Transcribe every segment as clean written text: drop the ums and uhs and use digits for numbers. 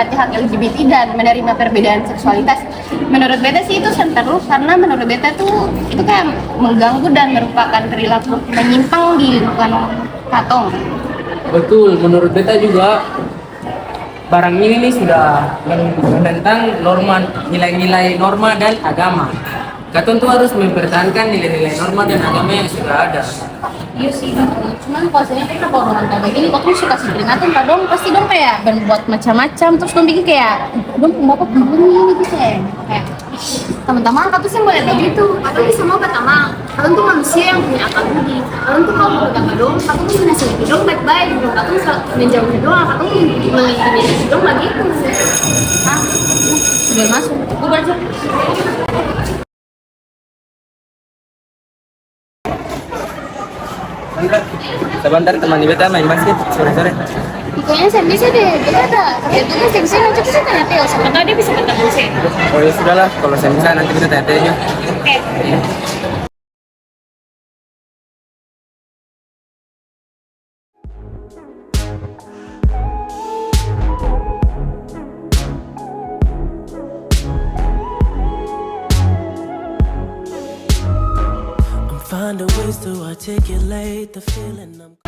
menghormati hak LGBT dan menerima perbedaan seksualitas. Menurut beta sih itu seru, karena menurut beta tuh itu kayak mengganggu dan merupakan perilaku menyimpang di lingkungan katong. Betul, menurut beta juga barang ini nih sudah menentang norma, nilai-nilai norma dan agama. Katong tuh harus mempertahankan nilai-nilai norma dan agama yang sudah ada. Iya sih, betul. Cuman kalau saya kan kalau orang kayak gini, kok tuh suka kasih peringatan, Pak dong pasti dong kayak berbuat macam-macam, terus dong bikin kayak dong bapak begini gitu kayak teman-teman, aku tuh sih boleh kayak gitu. Aku bisa mau pertama, kalian tuh manusia yang punya akal budi. Kalian tuh kalau pertama dong, aku tuh menasihati dong baik-baik, dong. Aku tuh menjauhi dong, aku tuh mengintimidasi dong lagi itu. Ah, sudah masuk, aku baca. Sandra, sebentar teman beta main basket sore-sore. Kayaknya saya bisa deh, beta ada kerja tugas yang bisa nanti bisa tanya Theo, siapa tahu dia bisa ketemu saya. Oh ya sudahlah, kalau saya bisa nanti kita tanya-tanya. Oke. Find a ways to articulate the feeling I'm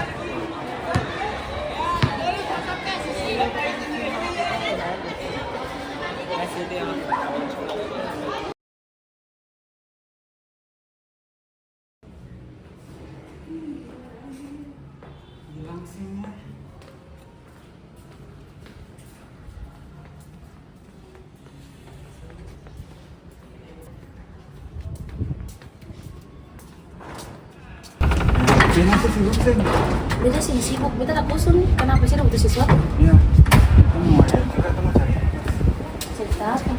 Kenapa sibuk sih? Beta sih sibuk, beta tak bosan. Kenapa sih butuh sesuatu? Iya, kita mau ada juga kita mau cari tugas. Cerita apa?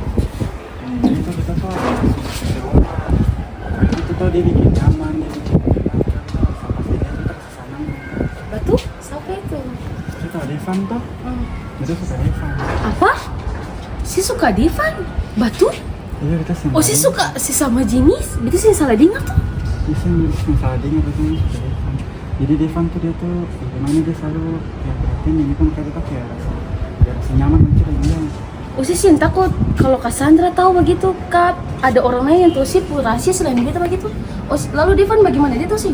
Itu kita tuh ada sewa. Itu tuh dia bikin nyaman, dia bikin menyenangkan. Sama sih dia kita kesana. Batu? Siapa itu? Kita ada Devan tuh. Itu suka Devan. Apa? Si suka Devan? Batu? Iya kita sama. Oh si suka si sama jenis? Berarti saya salah dengar tuh. Iya sih nulis masalah dia nggak betul suka Devan. Jadi Devan tuh dia tuh gimana dia selalu kayak perhatian ini kan kayak kita kayak rasa nyaman aja dengan dia. Usi sih takut kalau Cassandra tahu begitu, Kak, ada orang lain yang tahu sih rahasia selain kita begitu. Oh, lalu Devan bagaimana dia tuh sih?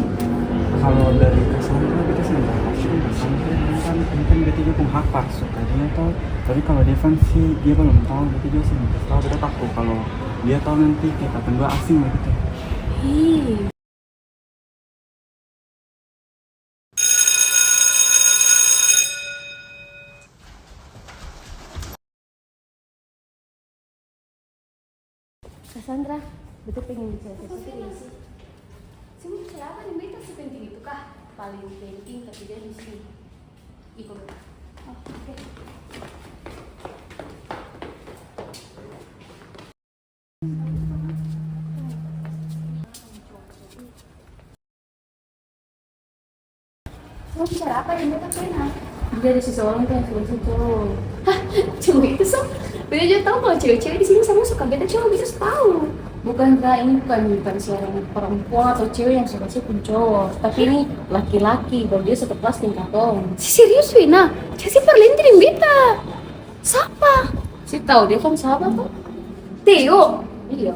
Kalau dari Cassandra kita sih nggak pasti Cassandra kan dia juga penghak pas suka dia tuh. Tapi kalau Devan sih dia belum tahu, berarti dia sih nggak tahu. Kita takut kalau dia tahu nanti kita berdua asing begitu. Ih. Cassandra, betul pengen bicara sesuatu ini sih. Sih mau bicara apa nih? Beta sepenting itu kah? Paling penting tapi dia di sini. Ikut. Oh, oke. Mau bicara apa yang beta pernah? Dia ada seseorang tuh yang suka cowok. Hah? Cowok itu so? Beta juga tahu kalau cewek-cewek di sini sama suka beta cowok bisa tahu. Bukan ini bukan seorang perempuan atau cewek yang suka sih pun cowok, tapi ini laki-laki dan dia satu kelas tingkat dong. Si serius Wina? Saya sih perlintirin beta. Siapa? Si tahu dia kan siapa tuh? Theo. Iya.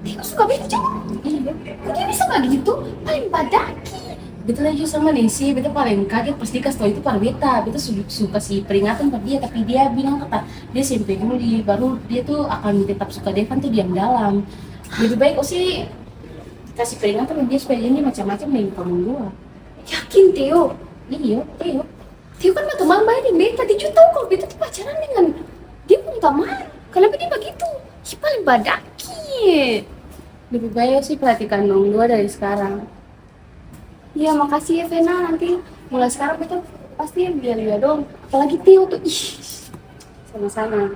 Theo suka beta cowok. Iya. Kok dia bisa kayak gitu? Paling badaki. Beta lagi sama Nancy, beta paling kaget pas dia kasih tau itu pada beta. Beta suka kasih peringatan pada dia, tapi dia bilang kata dia SMP dulu baru dia tuh akan tetap suka Devan tuh diam dalam. Lebih baik sih kasih peringatan pada dia supaya dia ini macam-macam dengan kamu dua. Yakin Theo? Iya, Theo. Theo kan teman baik dengan beta. Dia juga tahu kalau beta tuh pacaran dengan dia pun teman. Kenapa dia begitu? Si paling badaki. Lebih baik sih perhatikan dong dua dari sekarang. Iya makasih ya Vena, nanti mulai sekarang kita pasti lihat-lihat dong. Apalagi Theo tuh, ih sama-sama.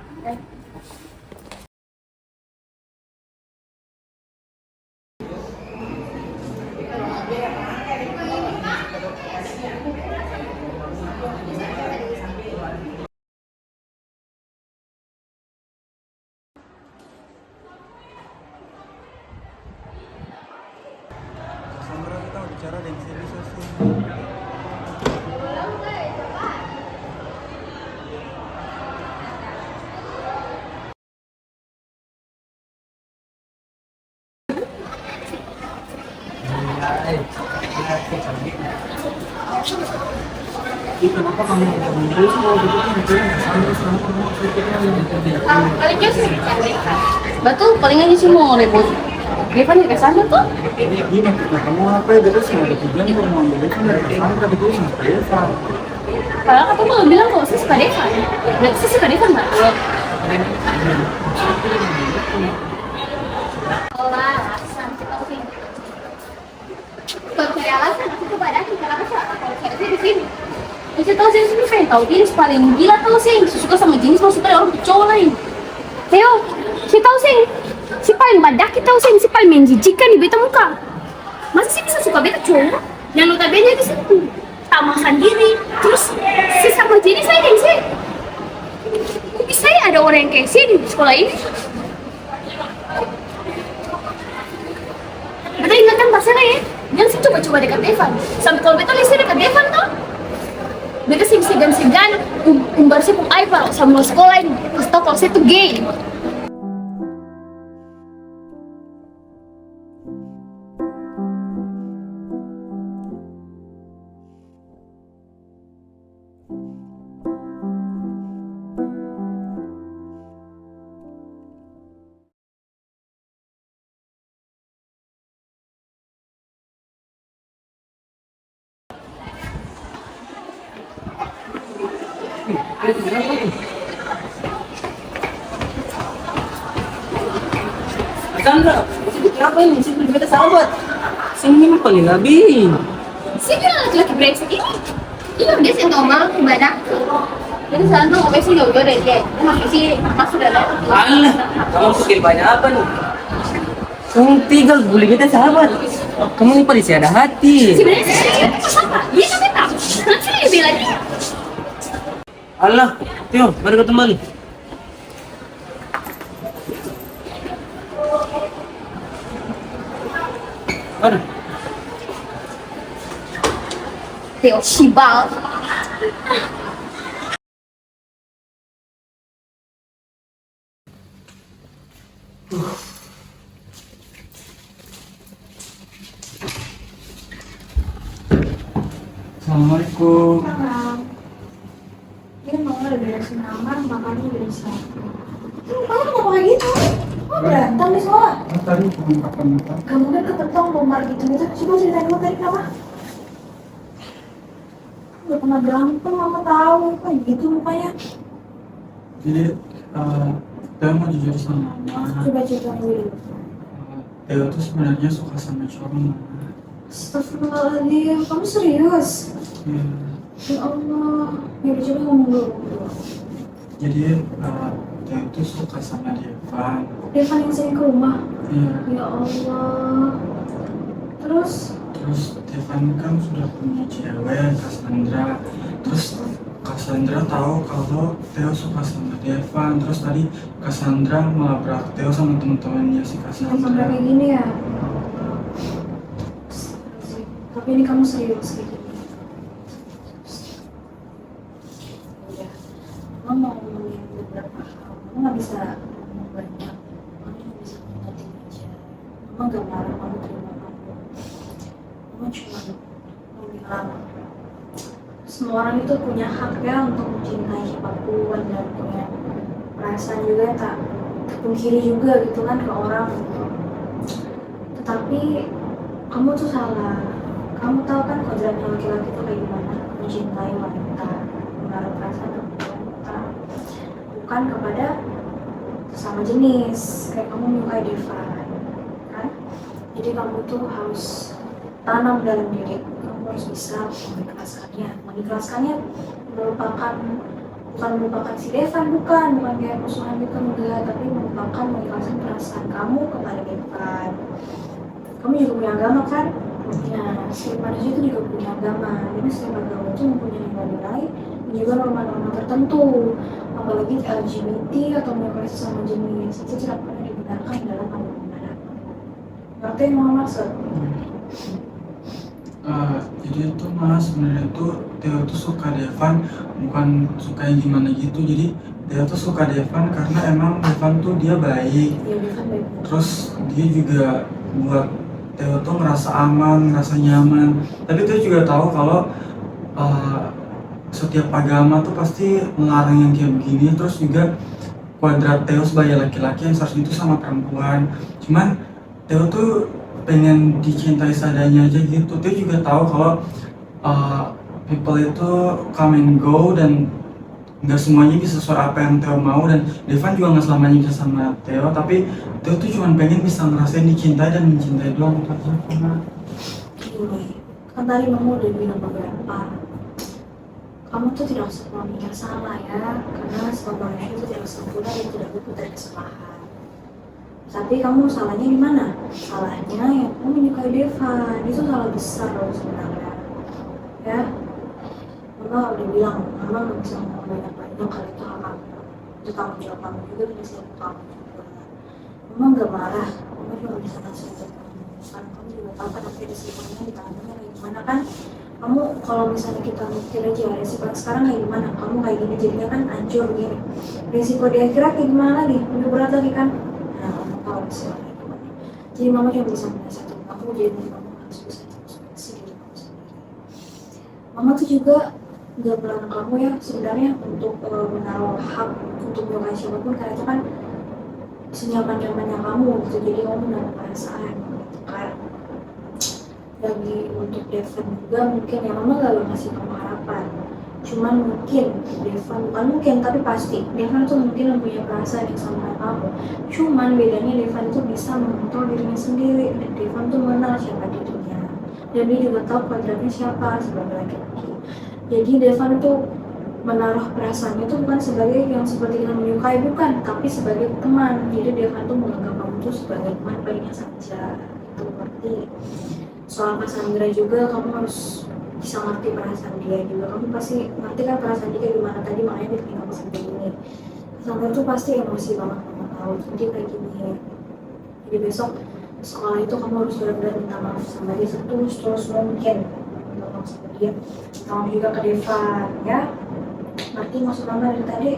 Cassandra kita bicara dan serius sih. Tapi kenapa kamu terus mau gitu kan itu sama sama mau kita Paling aja sih. Betul, paling aja sih mau ribut. Devan di sana tuh. Iya, maksudnya kamu apa ya? Terus nggak ada tujuan kalau mau ambil kan dari sana tapi itu sama Deva. Padahal katanya belum bilang kalau saya suka Devan. Berarti saya suka Devan nggak? Oh, alasan. Kalau cari alasan, aku kepada aku kenapa sih kalau cari saya di sini. Saya tahu saya sudah pengen tahu jenis paling gila tahu sih. Saya suka sama jenis maksudnya orang cowok lain. Theo, saya tahu sih. Si paling badak tahu sih, si paling menjijikan di beta muka. Masa sih bisa suka beta cowok? Yang notabene di situ tamak sendiri. Terus sesama jenis saya dan saya. Kok bisa ya ada orang yang kayak sini di sekolah ini? Beta ingatkan pasarnya ya. Jangan sih coba-coba dekat Devan. Sampai kalau beta listnya dekat Devan tuh. Beta sih segan-segan umbar sih pun air pak sama sekolah ini. Kasih tau kalau saya tuh gay. Sandra, kenapa ini? Sih beta sahabat. Sini mah paling labing. Sih bilang laki-laki brengsek ini. Iya dia sih normal badak. Jadi sekarang tuh ngopi sih udah deh kayak masih sih masuk dalam. Alah, kamu pikir banyak apa nih? Kamu tinggal bully beta sahabat. Kamu ini pada ada hati. Sebenarnya saya apa? Dia kan beta. Nanti dia bilang dia. Allah, Tio, mari ketemu kembali. Mari. Theo Shibal. Assalamualaikum. Dia mau udah beresin kamar, makannya udah disiapin. Kamu kenapa kayak gitu? Kok berantem di sekolah? Tadi pengungkapan apa? Kamu kan ketentang lombar gitu. Coba ceritain dulu tadi kenapa? Udah pernah berantem, mama tahu. Kayak gitu mukanya. Jadi, Teo mau jujur sama Mama. Coba ceritain dulu. Teo tuh sebenarnya suka sama cowok Mama. Astagfirullahaladzim, kamu serius? Iya. Ya Allah. Ya udah coba ngomong dulu. Jadi, Teo tuh suka sama Devan. Devan yang sering ke rumah. Iya. Ya Allah. Terus? Terus Devan kan sudah punya cewek, Cassandra. Terus Cassandra tahu kalau Teo suka sama Devan. Terus tadi Cassandra melabrak Teo sama teman-temannya si Sampai Cassandra. kayak gini ya? Tapi ini kamu serius kayak gini? Udah, mama mau ngomongin beberapa hal. Mama nggak bisa ngomong banyak. Mama cuma bisa ngomongin aja. Mama nggak marah, mama terima kamu. Mama cuma mau bilang, semua orang itu punya hak ya untuk mencintai siapapun dan punya perasaan juga tak terpungkiri juga gitu kan ke orang. Tetapi kamu tuh salah. Kamu tahu kan kodratnya laki-laki itu kayak gimana? Mencintai wanita, menaruh perasaan kepada wanita, bukan kepada sesama jenis. Kayak kamu menyukai Devan, kan? Jadi kamu tuh harus tanam dalam diri. Kamu harus bisa mengikhlaskannya. Mengikhlaskannya merupakan bukan melupakan si Devan, bukan kayak musuhan gitu enggak, tapi merupakan mengikhlaskan perasaan kamu kepada Devan. Kamu juga punya agama kan? Nah, setiap manusia itu juga punya agama. Jadi setiap agama itu mempunyai nilai-nilai dan juga norma-norma tertentu. Apalagi LGBT atau menyukai sesama jenis itu tidak pernah dibenarkan dalam agama. Ngerti yang mau maksud? Jadi itu Mas, sebenarnya itu Teo tuh suka Devan, bukan suka yang gimana gitu. Jadi Teo tuh suka Devan karena emang Devan tuh dia baik. Ya Devan baik. Terus dia juga buat Teo tuh ngerasa aman, ngerasa nyaman. Tapi Teo juga tahu kalau setiap agama tuh pasti melarang yang kayak begini. Terus juga kodrat Theo sebagai laki-laki yang seharusnya itu sama perempuan. Cuman Theo tuh pengen dicintai seadanya aja gitu. Theo juga tahu kalau people itu come and go dan nggak semuanya bisa sesuai apa yang Theo mau, dan Devan juga nggak selamanya bisa sama Theo, tapi Theo tuh cuma pengen bisa ngerasain dicintai dan mencintai doang. Gini, kan tadi mama udah bilang beberapa, kamu tuh tidak sepenuhnya salah ya, karena semua manusia itu tidak sempurna dan tidak luput dari kesalahan. Tapi kamu salahnya di mana? Salahnya ya kamu menyukai Devan, itu salah besar loh sebenarnya. Ya, mama udah bilang, mama nggak bisa ngomong banyak-banyak kalau itu hak kamu. Itu tanggung jawab kamu juga, tidak sih kamu juga. Mama nggak marah, mama cuma bisa kasih aja kamu. Karena kamu juga tahu kan nanti resikonya di tangannya kayak gimana kan. Kamu kalau misalnya kita mikir aja resiko sekarang kayak gimana, kamu kayak gini jadinya kan hancur gini. Resiko di akhirat kayak gimana lagi, lebih berat lagi kan. Nah, kamu tahu resiko kayak gimana. Jadi mama cuma bisa menasihatin kamu, jadi kamu harus bisa introspeksi diri kamu sendiri. Mama tuh juga nggak melarang kamu ya sebenarnya untuk menaruh hak untuk menyukai siapapun, karena itu kan senyaman-nyamannya kamu gitu. Jadi kamu menaruh perasaan gitu kan. Bagi untuk Devan juga mungkin ya mama gak ngasih kamu harapan, cuman mungkin Devan, bukan mungkin tapi pasti Devan tuh mungkin punya perasaan yang sama kayak kamu, cuman bedanya Devan tuh bisa mengontrol dirinya sendiri, dan Devan tuh mengenal siapa dirinya, dan dia juga tahu kodratnya siapa sebagai laki-laki. Jadi Devan tuh menaruh perasaannya tuh bukan sebagai yang seperti kita menyukai, bukan, tapi sebagai teman. Jadi Devan tuh menganggap kamu tuh sebagai teman baiknya saja, itu berarti. Soal Cassandra juga kamu harus bisa ngerti perasaan dia juga, kamu pasti ngerti kan perasaan dia kayak gimana tadi, makanya dia bikin kamu sampai gini. Cassandra tuh pasti emosi banget, kamu tahu, jadi kayak gini. Jadi besok sekolah itu kamu harus benar-benar minta maaf sama dia terus mungkin, minta maaf sama dia, minta maaf juga ke Devan ya. Ngerti maksud mama dari tadi?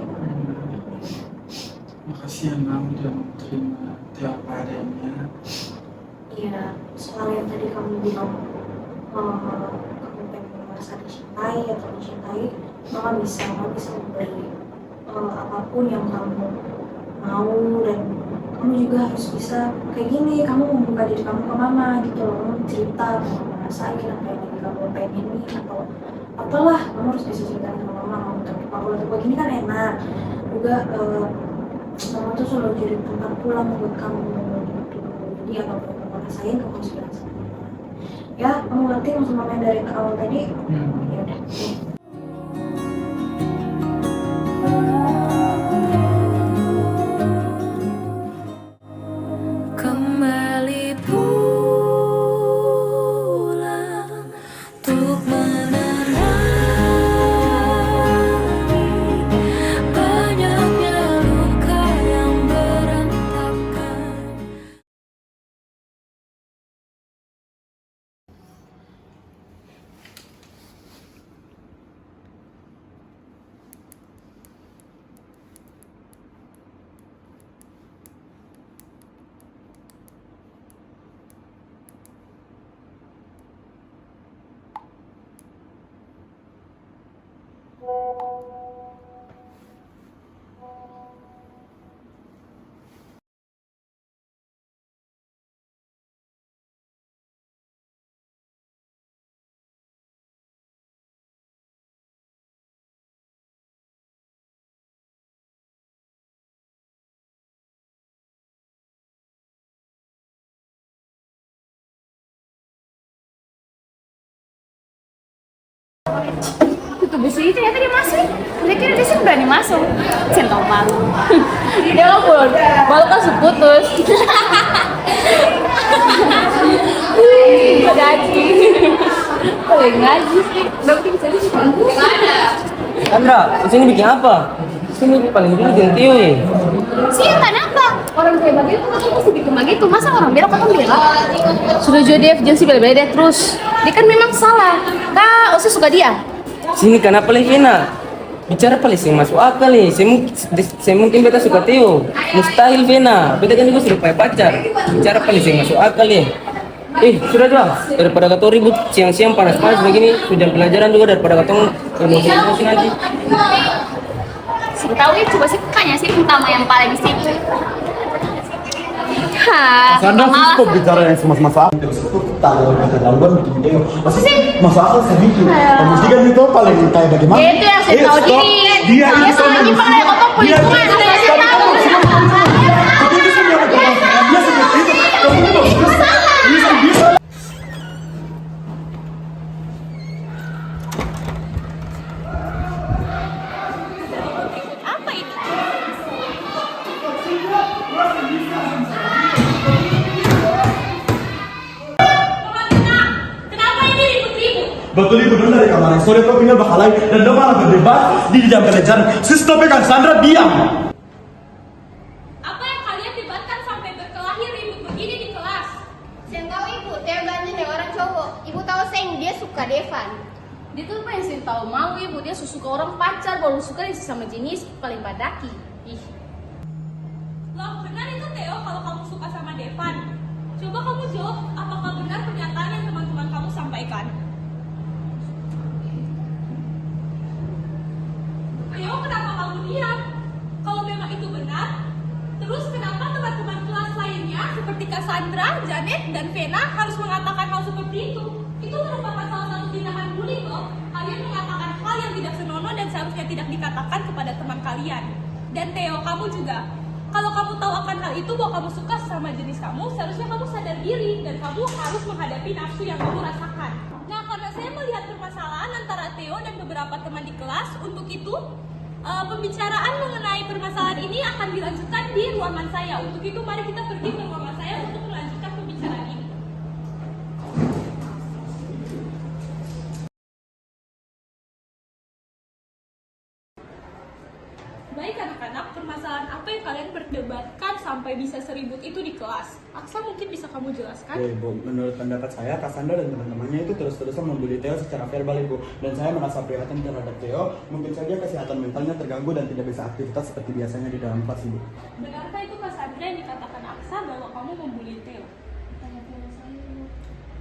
Makasih ya Mam udah terima Theo apa adanya. Iya, soal yang tadi kamu bilang kamu pengen merasa dicintai atau dicintai, mama bisa memberi apapun yang kamu mau, dan kamu juga harus bisa kayak gini, kamu membuka diri kamu ke mama gitu loh, kamu cerita, kamu merasain apa yang lagi kamu pengen nih atau apalah, kamu harus bisa cerita sama mama, kamu terpukul gini kan enak juga. Mama tuh selalu jadi tempat pulang buat kamu gitu, jadi apapun rasain kamu harus bilang sama mama. Ya, kamu ngerti maksud mama dari awal tadi? Ya udah. Kembali pulang untuk menerangi banyaknya luka yang berantakan. Tutup besi ternyata dia masuk. Saya kira dia sih berani masuk. Centang malu. Dia kabur. Baru kan putus. Ngaji. Boleh ngaji sih. Berarti bisa di sini. Sandra, di sini bikin apa? Sini paling dulu Tio ya. Sih kenapa? Orang kayak begitu kamu mesti bikin begitu. Masa orang bilang kamu bilang? Sudah Jodef jangan sih bela-bela dia terus. Dia kan memang salah. Kak, Osi suka dia. Sini kenapa lagi Vina? Bicara paling sih masuk akal nih. Saya mungkin beta suka Tio. Mustahil Vina. Beta kan juga sudah punya pacar. Bicara paling sih masuk akal nih. Sudah jual. Daripada kau ribut siang-siang panas-panas begini, jam pelajaran juga daripada kau emosi nanti. Saya tahu ya, coba sih tanya sih utama yang paling sibuk. Hah, Sandra malas. kok bicara yang semasa-masa tahu kata gangguan bikin video masih masuk akal sedikit mesti kan itu paling kayak bagaimana Ya, itu yang saya tahu stop. diri. Dia Saya itu lagi pakai kotak dia politik, itu saya tahu. Tapi itu semua dia seperti itu kamu itu bisa Apa ini? Kenapa ini ribut-ribut? betul ibu dulu dari kamar sore kau tinggal bahalai dan dia malah berdebat di jam pelajaran stop kan Sandra diam. Apa yang kalian debatkan sampai berkelahi ribut begini di kelas? Saya tahu ibu, Theo ganteng dari orang cowok. Ibu tahu sayang dia suka Devan. Dia tuh apa yang saya tahu mau ibu, dia suka orang pacar, baru suka sama jenis paling padaki. Ih. Loh, benar itu Theo kalau kamu suka sama Devan? Coba kamu jawab, apakah benar pernyataan yang teman-teman kamu sampaikan? Theo, kenapa kamu diam? Kalau memang itu benar, terus kenapa teman-teman kelas lainnya seperti Cassandra, Janet, dan Vena harus mengatakan hal seperti itu? Itu merupakan salah satu tindakan bullying loh. Kalian mengatakan hal yang tidak senonoh dan seharusnya tidak dikatakan kepada teman kalian. Dan Theo, kamu juga. Kalau kamu tahu akan hal itu bahwa kamu suka sama jenis kamu, seharusnya kamu sadar diri dan kamu harus menghadapi nafsu yang kamu rasakan. Nah, karena saya melihat permasalahan antara Theo dan beberapa teman di kelas, untuk itu pembicaraan mengenai permasalahan ini akan dilanjutkan di ruangan saya. Untuk itu, mari kita pergi ke ruangan saya untuk melanjutkan pembicaraan ini. Baik anak-anak, permasalahan apa yang kalian perdebatkan sampai bisa seribut itu di kelas? Aksa mungkin bisa kamu jelaskan? Ya ibu, menurut pendapat saya, Cassandra dan teman-temannya itu terus-terusan membuli Theo secara verbal ibu. Dan saya merasa prihatin terhadap Theo, mungkin saja kesehatan mentalnya terganggu dan tidak bisa aktivitas seperti biasanya di dalam kelas ibu. Benarkah itu Cassandra yang dikatakan Aksa bahwa kamu membuli Theo?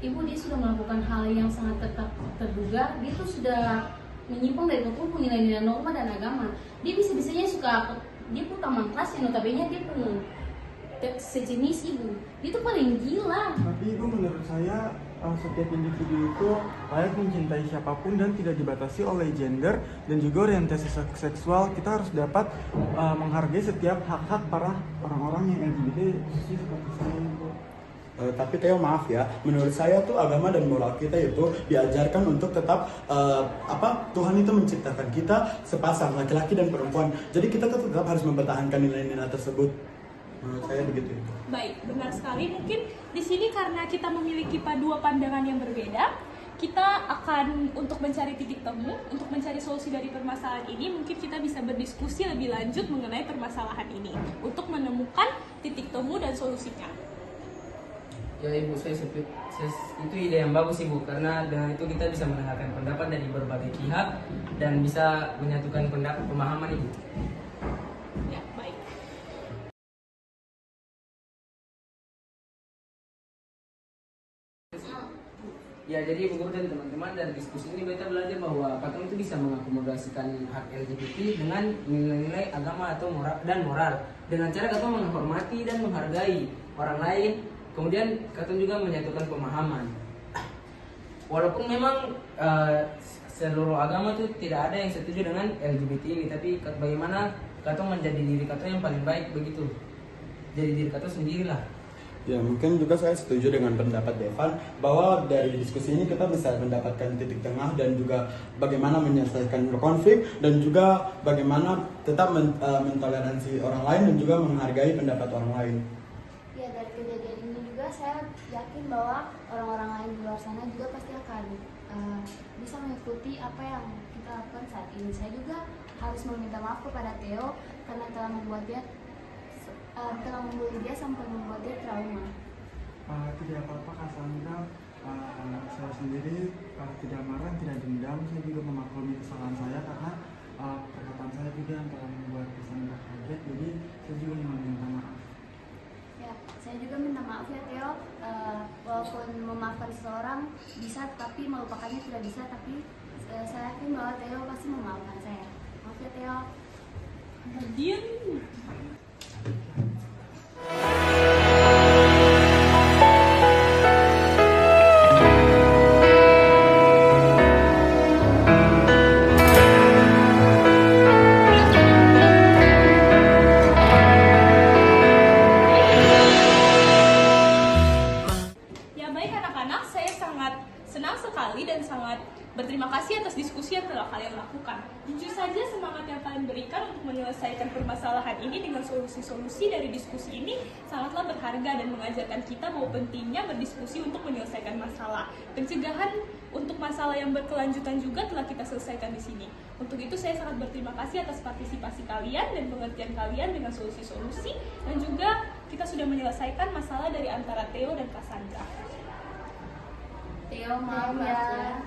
Ibu, dia sudah melakukan hal yang sangat terduga. Dia tuh sudah menyimpang dari hukum nilai-nilai norma dan agama. Dia bisa-bisanya dia pun teman kelas yang notabene dia pun sejenis ibu. Dia tuh paling gila. Tapi ibu, menurut saya setiap individu itu layak mencintai siapapun dan tidak dibatasi oleh gender dan juga orientasi seksual. Kita harus dapat menghargai setiap hak-hak para orang-orang yang LGBT seperti saya ibu. Tapi Theo, maaf ya, menurut saya tuh agama dan moral kita itu diajarkan untuk tetap Tuhan itu menciptakan kita sepasang laki-laki dan perempuan. Jadi kita tuh tetap harus mempertahankan nilai-nilai tersebut. Menurut saya begitu. Baik, benar sekali. Mungkin di sini karena kita memiliki dua pandangan yang berbeda, kita akan untuk mencari titik temu, untuk mencari solusi dari permasalahan ini, mungkin kita bisa berdiskusi lebih lanjut mengenai permasalahan ini untuk menemukan titik temu dan solusinya. Ya ibu, itu ide yang bagus ibu, karena dengan itu kita bisa mendengarkan pendapat dari berbagai pihak dan bisa menyatukan pemahaman ibu. Ya, baik. Ya, jadi ibu guru dan teman-teman, dari diskusi ini kita belajar bahwa patung itu bisa mengakomodasikan hak LGBT dengan nilai-nilai agama atau moral, dengan cara kita menghormati dan menghargai orang lain. Kemudian Katon juga menyatukan pemahaman. Walaupun memang seluruh agama itu tidak ada yang setuju dengan LGBT ini, tapi bagaimana Katon menjadi diri Katon yang paling baik begitu. Jadi diri Katon sendirilah. Ya, mungkin juga saya setuju dengan pendapat Devan bahwa dari diskusi ini kita bisa mendapatkan titik tengah dan juga bagaimana menyelesaikan konflik dan juga bagaimana tetap mentoleransi orang lain dan juga menghargai pendapat orang lain. Ya, dari kejadian ini juga saya yakin bahwa orang-orang lain di luar sana juga pasti akan bisa mengikuti apa yang kita lakukan saat ini. Saya juga harus meminta maaf kepada Theo karena telah membuli dia sampai membuat dia trauma. Tidak apa-apa Cassandra, saya sendiri tidak marah, tidak dendam. Saya juga memaklumi kesalahan saya karena perkataan saya juga yang telah membuat Cassandra kaget. Jadi saya juga meminta maaf. Ya, saya juga minta maaf ya Theo, walaupun bisa tapi melupakannya tidak bisa, tapi saya yakin bahwa Theo pasti memaafkan saya. Maaf ya Theo. Diam. Ya baik anak-anak, saya sangat senang sekali dan sangat berterima kasih atas diskusi yang telah kalian lakukan. Jujur saja semangat yang kalian berikan untuk menyelesaikan permasalahan ini dengan solusi-solusi dari diskusi ini sangatlah berharga dan mengajarkan kita bahwa pentingnya berdiskusi untuk menyelesaikan masalah. Pencegahan untuk masalah yang berkelanjutan juga telah kita selesaikan di sini. Untuk itu saya sangat berterima kasih atas partisipasi kalian dan pengertian kalian dengan solusi-solusi, dan juga kita sudah menyelesaikan masalah dari antara Theo dan Cassandra. Theo, maaf ya.